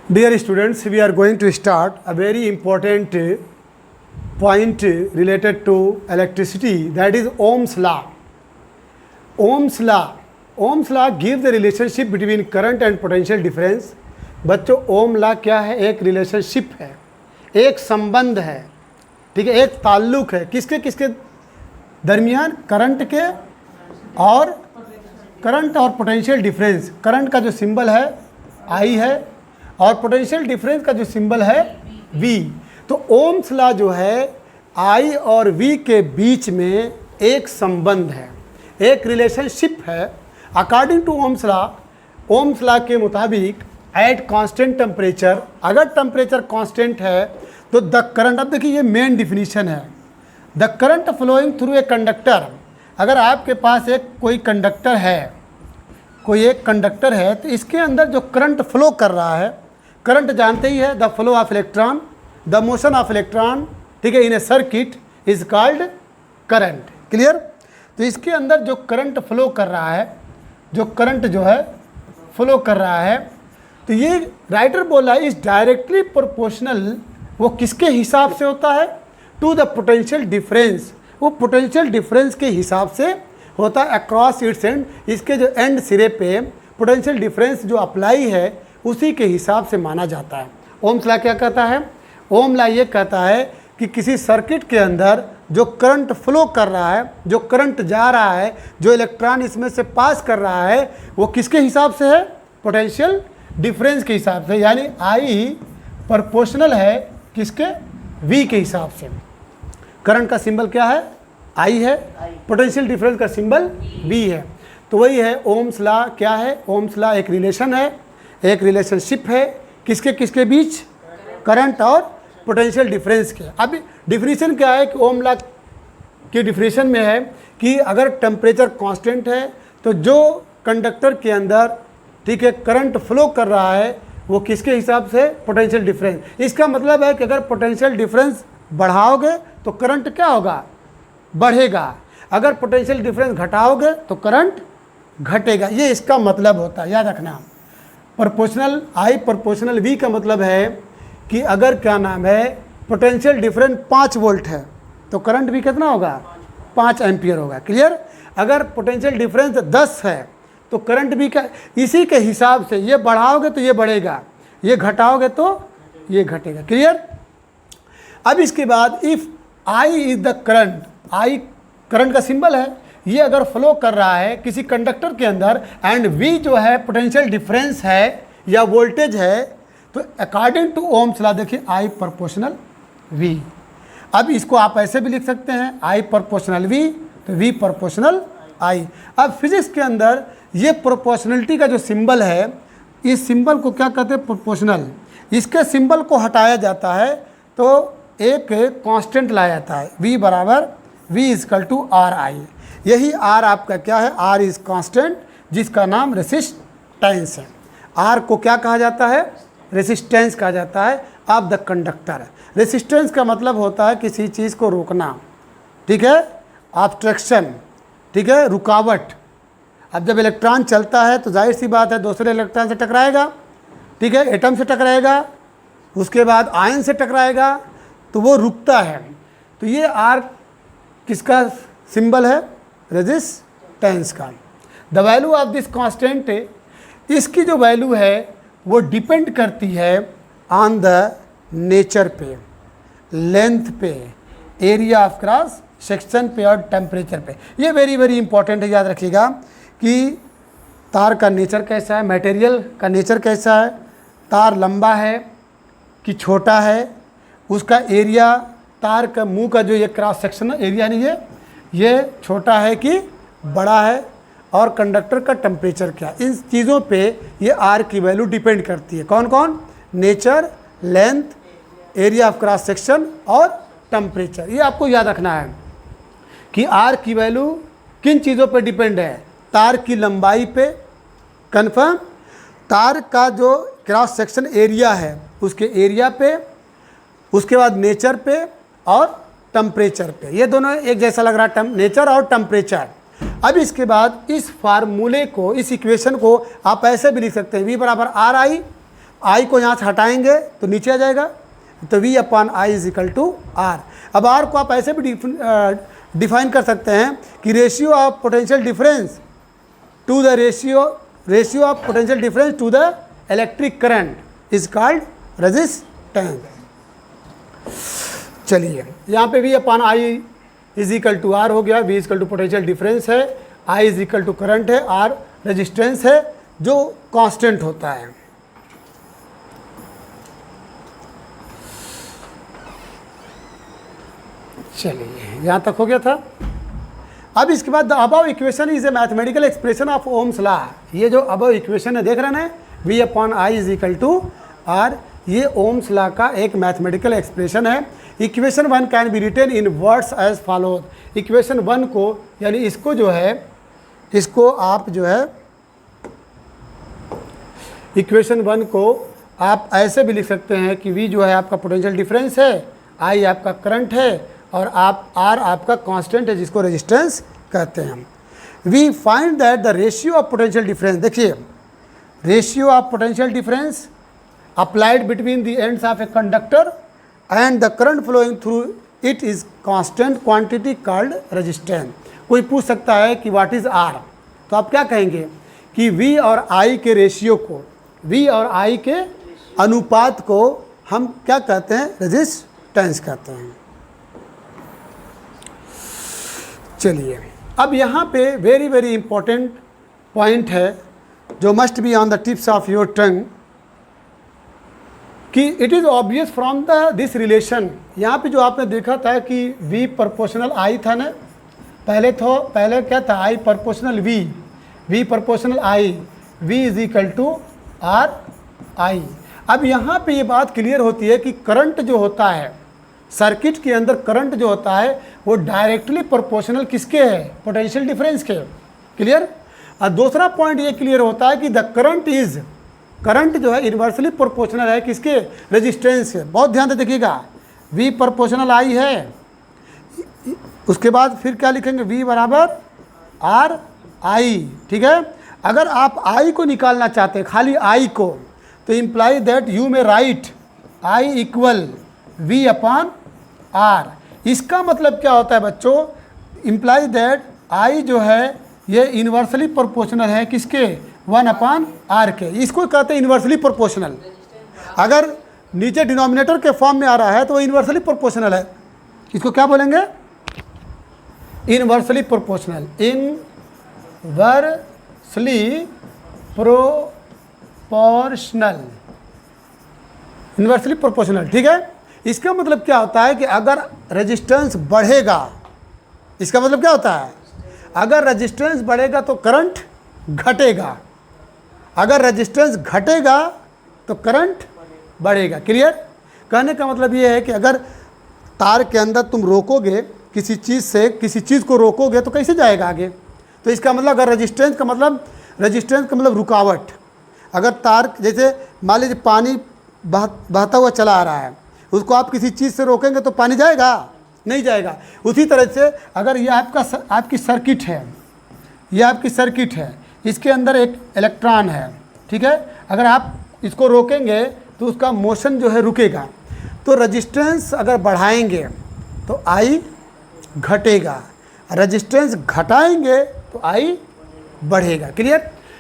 Dear students, we are going to start a very important point related to electricity, that is Ohm's law. Ohm's law gives the relationship between current and potential difference. बच्चों ओम law क्या है? एक relationship है, एक संबंध है, ठीक है, एक ताल्लुक है किसके किसके दरमियान? करंट के और पोटेंशियल डिफरेंस। करंट का जो सिंबल है आई है और पोटेंशियल डिफरेंस का जो सिंबल है V। तो ओम्स लॉ जो है I और V के बीच में एक संबंध है, एक रिलेशनशिप है। अकॉर्डिंग टू ओम्स लॉ के मुताबिक एट कांस्टेंट टेम्परेचर, अगर टेम्परेचर कांस्टेंट है तो द करंट, अब देखिए ये मेन डिफिनीशन है, the current flowing through a conductor. अगर आपके पास कोई कंडक्टर है तो इसके अंदर जो करंट फ्लो कर रहा है, करंट जानते ही है, the flow of electron, the motion of electron, ठीक है, in a circuit is called current. Clear? तो इसके अंदर जो करंट फ्लो कर रहा है, फ्लो कर रहा है, तो ये राइटर बोला है इज डायरेक्टली प्रोपोर्शनल। वो किसके हिसाब से होता है? To the potential difference. वो पोटेंशियल डिफरेंस के हिसाब से होता है अक्रॉस इट्स एंड। इसके जो एंड सिरे पे पोटेंशियल डिफरेंस जो अप्लाई है उसी के हिसाब से माना जाता है। ओम्स लॉ क्या कहता है? ओम लॉ ये कहता है कि किसी सर्किट के अंदर जो करंट फ्लो कर रहा है, जो करंट जा रहा है, जो इलेक्ट्रॉन इसमें से पास कर रहा है, वो किसके हिसाब से है? पोटेंशियल डिफरेंस के हिसाब से। यानी आई प्रोपोर्शनल है किसके? वी के हिसाब से। करंट का सिंबल क्या है? आई है, पोटेंशियल डिफरेंस का सिंबल वी है। तो वही है ओम्स लॉ। क्या है? ओम्स लॉ एक रिलेशन है, एक रिलेशनशिप है किसके किसके बीच? करंट और पोटेंशियल डिफरेंस के। अब डिफिनीशन क्या है कि ओम लॉ की डिफिनीशन में है कि अगर टेम्परेचर कांस्टेंट है तो जो कंडक्टर के अंदर, ठीक है, करंट फ्लो कर रहा है वो किसके हिसाब से? Potential difference. इसका मतलब है कि अगर पोटेंशियल डिफरेंस बढ़ाओगे तो करंट क्या होगा? बढ़ेगा। अगर पोटेंशियल डिफरेंस घटाओगे तो करंट घटेगा। ये इसका मतलब होता है, याद रखना। प्रोपोर्शनल आई प्रोपोर्शनल वी का मतलब है कि अगर क्या नाम है पोटेंशियल डिफरेंस 5 वोल्ट है तो करंट भी कितना होगा? 5 एम्पियर होगा। क्लियर? अगर पोटेंशियल डिफरेंस 10 है तो करंट भी क्या? इसी के हिसाब से ये बढ़ाओगे तो ये बढ़ेगा, ये घटाओगे तो ये घटेगा। क्लियर? अब इसके बाद if I is the current, I current का सिंबल है, ये अगर फ्लो कर रहा है किसी कंडक्टर के अंदर एंड वी जो है पोटेंशियल डिफरेंस है या वोल्टेज है, तो अकॉर्डिंग टू ओम्स लॉ देखिए आई प्रोपोर्शनल वी। अब इसको आप ऐसे भी लिख सकते हैं, आई प्रोपोर्शनल वी तो वी प्रोपोर्शनल आई। अब फिजिक्स के अंदर ये प्रोपोर्शनलिटी का जो सिंबल है, इस सिंबल को क्या कहते हैं? प्रोपोर्शनल। इसके सिंबल को हटाया जाता है तो एक कांस्टेंट लाया जाता है, v बराबर v equal to R I. यही r आपका क्या है? r इज कांस्टेंट, जिसका नाम रेसिस्टेंस है। r को क्या कहा जाता है? रेसिस्टेंस कहा जाता है ऑफ द कंडक्टर। रेसिस्टेंस का मतलब होता है किसी चीज़ को रोकना, ठीक है, ऑब्स्ट्रक्शन, ठीक है, रुकावट। अब जब इलेक्ट्रॉन चलता है तो जाहिर सी बात है दूसरे इलेक्ट्रॉन से टकराएगा, ठीक है, एटम से टकराएगा, उसके बाद आयन से टकराएगा, तो वो रुकता है। तो ये आर किसका सिंबल है? रेजिस्टेंस का। The value of this constant, इसकी जो वैल्यू है वो डिपेंड करती है ऑन द नेचर पे, लेंथ पे, एरिया ऑफ क्रॉस सेक्शन पे और टेम्परेचर पे। ये वेरी वेरी इंपॉर्टेंट है, याद रखिएगा कि तार का नेचर कैसा है, मटेरियल का नेचर कैसा है, तार लंबा है कि छोटा है, उसका एरिया, तार का मुंह का जो ये क्रॉस सेक्शन एरिया नहीं है ये छोटा है कि बड़ा है, और कंडक्टर का टेम्परेचर क्या, इन चीज़ों पे ये आर की वैल्यू डिपेंड करती है। कौन कौन? Nature, length, area of cross section और टेम्परेचर। ये आपको याद रखना है कि आर की वैल्यू किन चीज़ों पे डिपेंड है? तार की लंबाई पे, कन्फर्म, तार का जो क्रॉस सेक्शन एरिया है उसके एरिया पे, उसके बाद नेचर पे और टेम्परेचर पे। ये दोनों एक जैसा लग रहा है, नेचर और टेम्परेचर। अब इसके बाद इस फार्मूले को, इस इक्वेशन को आप ऐसे भी लिख सकते हैं, v बराबर आर आई आई को यहाँ से हटाएंगे तो नीचे आ जाएगा, तो V upon I is equal to R. अब आर को आप ऐसे भी डिफाइन कर सकते हैं कि ratio of potential difference to the ratio of potential difference to the electric current is called resistance. चलिए यहाँ पे V upon I is equal to R हो गया, V is equal to potential difference है, I is equal to current है, R resistance है जो constant होता है। चलिए यहाँ तक हो गया था। अब इसके बाद the above equation is a mathematical expression of Ohm's law. ये जो अबव इक्वेशन है देख रहे हैं, V upon I is equal to R, ये ओम्स लॉ का एक मैथमेटिकल एक्सप्रेशन है। Equation 1 can be written in words as followed. Equation 1 को यानी इसको जो है, इसको आप जो है इक्वेशन 1 को आप ऐसे भी लिख सकते हैं कि V जो है आपका पोटेंशियल डिफरेंस है, I आपका करंट है और आप R आपका कांस्टेंट है जिसको रेजिस्टेंस कहते हैं। We find that the ratio of potential difference, देखिए ratio of potential difference applied between the ends of a conductor and the current flowing through it is constant quantity called resistance. कोई पूछ सकता है कि what is R, तो आप क्या कहेंगे कि V और I के रेशियो को, V और I के अनुपात को हम क्या कहते हैं, रेजिस्टेंस कहते हैं। चलिए अब यहाँ पे वेरी वेरी इंपॉर्टेंट पॉइंट है जो must be on the tips of your tongue कि it is obvious from the this relation. यहाँ पे जो आपने देखा था कि V प्रोपोर्शनल I था ना, पहले क्या था, I proportional V, V proportional I, V is equal to R I। अब यहाँ पे ये बात क्लियर होती है कि करंट जो होता है, सर्किट के अंदर करंट जो होता है वो डायरेक्टली प्रोपोर्शनल किसके है, पोटेंशियल डिफरेंस के। क्लियर। और दूसरा पॉइंट ये क्लियर होता है कि द करंट जो है इन्वर्सली प्रोपोर्शनल है किसके, रेजिस्टेंस के। बहुत ध्यान से देखिएगा, V प्रोपोर्शनल I है, उसके बाद फिर क्या लिखेंगे, V बराबर R I। ठीक है। अगर आप I को निकालना चाहते हैं, खाली I को, तो इम्प्लाई दैट यू में right I equal V upon R। इसका मतलब क्या होता है बच्चों, इम्प्लाई दैट I जो है ये इन्वर्सली प्रोपोर्शनल है किसके, 1 अपॉन R के। इसको कहते हैं इन्वर्सली प्रोपोर्शनल। अगर नीचे डिनोमिनेटर के फॉर्म में आ रहा है तो वो इन्वर्सली प्रोपोर्शनल है। इसको क्या बोलेंगे, inversely proportional, inversely proportional, inversely proportional. ठीक है। इसका मतलब क्या होता है कि अगर रेजिस्टेंस बढ़ेगा, इसका मतलब क्या होता है, अगर रेजिस्टेंस बढ़ेगा तो करंट घटेगा, अगर रेजिस्टेंस घटेगा तो करंट बढ़ेगा। क्लियर। कहने का मतलब ये है कि अगर तार के अंदर तुम रोकोगे किसी चीज़ से, किसी चीज़ को रोकोगे तो कैसे जाएगा आगे। तो इसका मतलब अगर रेजिस्टेंस का मतलब रुकावट। अगर तार, जैसे मान लीजिए पानी बहता हुआ चला आ रहा है, उसको आप किसी चीज़ से रोकेंगे तो पानी जाएगा, नहीं जाएगा। उसी तरह से अगर ये आपकी सर्किट है, ये आपकी सर्किट है, इसके अंदर एक इलेक्ट्रॉन है, ठीक है, अगर आप इसको रोकेंगे तो उसका मोशन जो है रुकेगा। तो रेजिस्टेंस अगर बढ़ाएंगे तो I घटेगा, रेजिस्टेंस घटाएंगे तो I बढ़ेगा। क्लियर।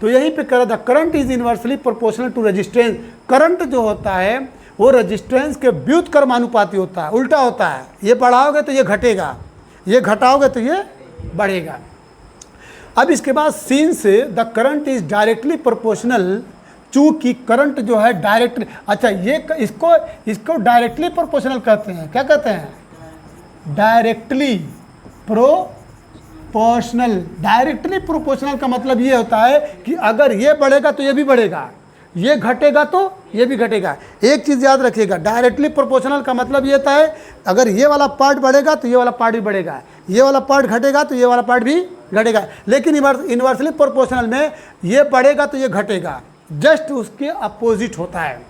तो यहीं पे कर the current is inversely proportional to resistance. Current जो होता है वो रेजिस्टेंस के व्युत्क्रमानुपाती होता है, उल्टा होता है। ये बढ़ाओगे तो ये घटेगा, ये घटाओगे तो ये बढ़ेगा। अब इसके बाद since the current is directly proportional, चूँकि करंट जो है डायरेक्टली, अच्छा ये इसको डायरेक्टली प्रोपोर्शनल कहते हैं। क्या कहते हैं, डायरेक्टली प्रोपोर्शनल। डायरेक्टली प्रोपोर्शनल का मतलब ये होता है कि अगर ये बढ़ेगा तो ये भी बढ़ेगा, ये घटेगा तो ये भी घटेगा। एक चीज़ याद रखिएगा, डायरेक्टली प्रोपोर्शनल का मतलब ये होता है अगर ये वाला पार्ट बढ़ेगा तो ये वाला पार्ट भी बढ़ेगा, ये वाला पार्ट घटेगा तो ये वाला पार्ट भी घटेगा। लेकिन इन्वर्सली प्रोपोर्शनल में ये बढ़ेगा तो ये घटेगा, जस्ट उसके अपोजिट होता है।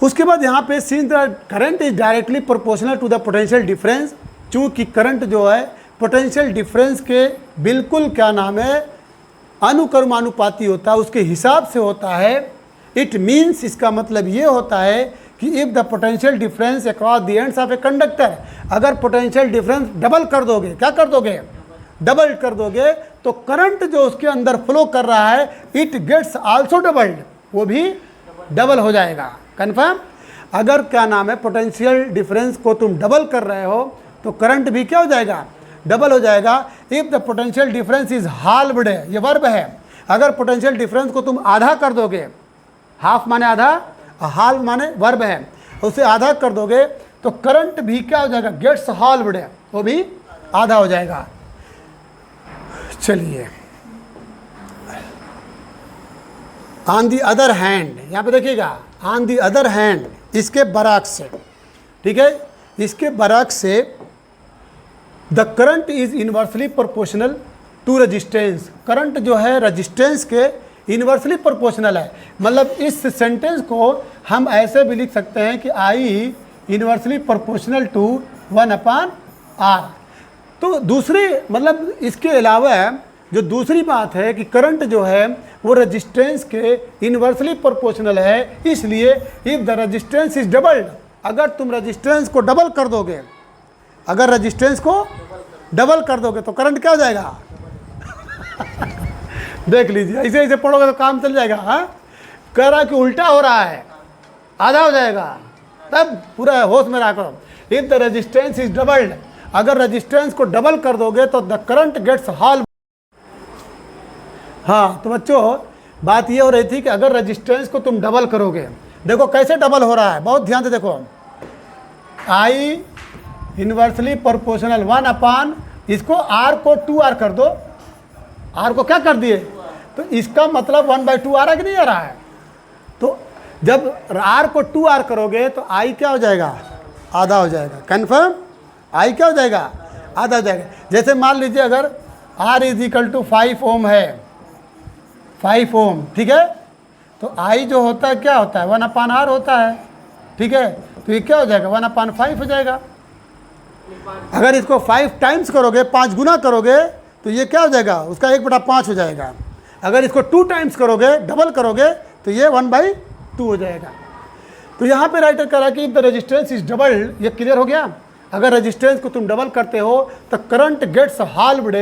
उसके बाद यहाँ पे since the current is directly proportional to the potential difference, चूँकि करंट जो है पोटेंशियल डिफरेंस के बिल्कुल क्या नाम है अनुक्रमानुपाती होता है, उसके हिसाब से होता है। इट मीन्स इसका मतलब ये होता है कि if the potential difference across the ends of a conductor, अगर पोटेंशियल डिफरेंस डबल कर दोगे, क्या कर दोगे, डबल कर दोगे, तो करंट जो उसके अंदर फ्लो कर रहा है इट गेट्स आल्सो डबल्ड, वो भी डबल हो जाएगा। कन्फर्म? अगर क्या नाम है पोटेंशियल डिफरेंस को तुम डबल कर रहे हो तो करंट भी क्या हो जाएगा, डबल हो जाएगा। If the potential difference is halved, ये वर्ब है, अगर पोटेंशियल डिफरेंस को तुम आधा कर दोगे, हाफ माने आधा, हाल्व माने वर्ब है, उसे आधा कर दोगे तो करंट भी क्या हो जाएगा, गेट्स हाल्व्ड, वो भी आधा हो जाएगा। चलिए, ऑन दी अदर हैंड, यहाँ पे देखिएगा, ऑन दी अदर हैंड, इसके बराक से, ठीक है, इसके बराक से the current is inversely proportional to resistance, current जो है रजिस्टेंस के इन्वर्सली प्रोपोर्शनल है। मतलब इस सेंटेंस को हम ऐसे भी लिख सकते हैं कि आई इन्वर्सली प्रोपोर्शनल टू 1/r। तो दूसरी मतलब इसके अलावा जो दूसरी बात है कि करंट जो है वो रजिस्टेंस के इन्वर्सली प्रोपोर्शनल है, इसलिए if the resistance is doubled, अगर तुम रजिस्टेंस को डबल कर दोगे, अगर रजिस्टेंस को डबल कर दोगे तो करंट क्या हो जाएगा देख लीजिए, ऐसे ऐसे पढ़ोगे तो काम चल जाएगा। हाँ, कह रहा है कि उल्टा हो रहा है, आधा हो जाएगा, तब पूरा होश में रखो। If the resistance is doubled, अगर रेजिस्टेंस को डबल कर दोगे तो द करंट गेट्स हाल्व। हाँ, तो बच्चों बात ये हो रही थी कि अगर रेजिस्टेंस को तुम डबल करोगे, देखो कैसे डबल हो रहा है, बहुत ध्यान से देखो, आई इन्वर्सली प्रोपोर्शनल 1/, इसको आर को 2r कर दो, आर को क्या कर दिए, तो इसका मतलब 1/2 आ रहा है कि नहीं आ रहा है। तो जब आर को 2r करोगे तो आई क्या हो जाएगा, आधा हो जाएगा। कन्फर्म? आई क्या हो जाएगा, आधा हो जाएगा। जैसे मान लीजिए अगर r इज इक्वल टू 5 ओम है, 5 ओम, ठीक है, तो आई जो होता है क्या होता है, 1/r होता है, ठीक है, तो ये क्या हो जाएगा, 1/5 हो जाएगा। अगर इसको 5 टाइम्स करोगे, 5 गुना करोगे, तो ये क्या हो जाएगा, उसका 1/5 हो जाएगा। अगर इसको 2 टाइम्स करोगे, डबल करोगे, तो ये 1/2 हो जाएगा। तो यहाँ पे राइटर कह रहा है कि if the resistance is doubled, ये क्लियर हो गया। अगर रेजिस्टेंस को तुम डबल करते हो तो करंट गेट्स हाल्व्ड,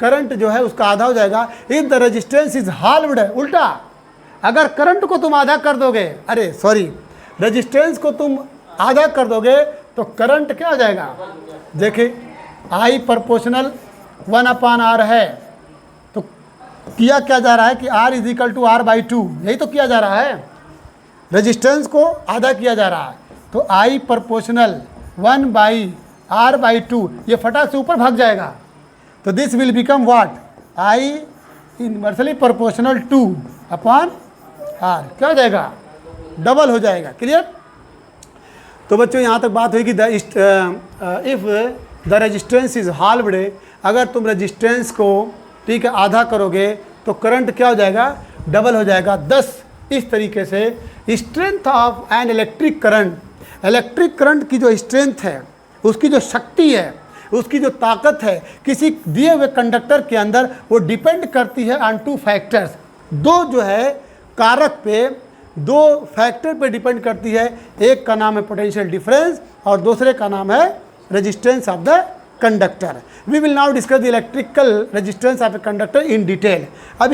करंट जो है उसका आधा हो जाएगा। इफ द रेजिस्टेंस इज हाल्व्ड, उल्टा, अगर करंट को तुम आधा कर दोगे, अरे सॉरी, रेजिस्टेंस को तुम आधा कर दोगे तो करंट क्या हो जाएगा। देखिए, आई प्रोपोर्शनल 1/r है, तो किया क्या जा रहा है कि r is equal to r/2, यही तो किया जा रहा है, रेजिस्टेंस को आधा किया जा रहा है। तो आई प्रोपोर्शनल 1/r/2, ये फटाक से ऊपर भाग जाएगा, तो this will become what, I inversely proportional 2/r, क्या हो जाएगा, डबल हो जाएगा। क्लियर? तो बच्चों यहाँ तक बात हुई कि इफ़ द रेजिस्टेंस इज हाल्व्ड, अगर तुम रेजिस्टेंस को, ठीक है, आधा करोगे तो करंट क्या हो जाएगा, डबल हो जाएगा। 10 इस तरीके से strength of an electric current, electric current की जो स्ट्रेंथ है, उसकी जो शक्ति है, उसकी जो ताकत है किसी दिए हुए कंडक्टर के अंदर, वो डिपेंड करती है ऑन 2 फैक्टर्स, दो जो है कारक पे, 2 फैक्टर पे डिपेंड करती है। एक का नाम है पोटेंशियल डिफरेंस और दूसरे का नाम है resistance of the conductor. We will now discuss the electrical resistance of a conductor in detail. अब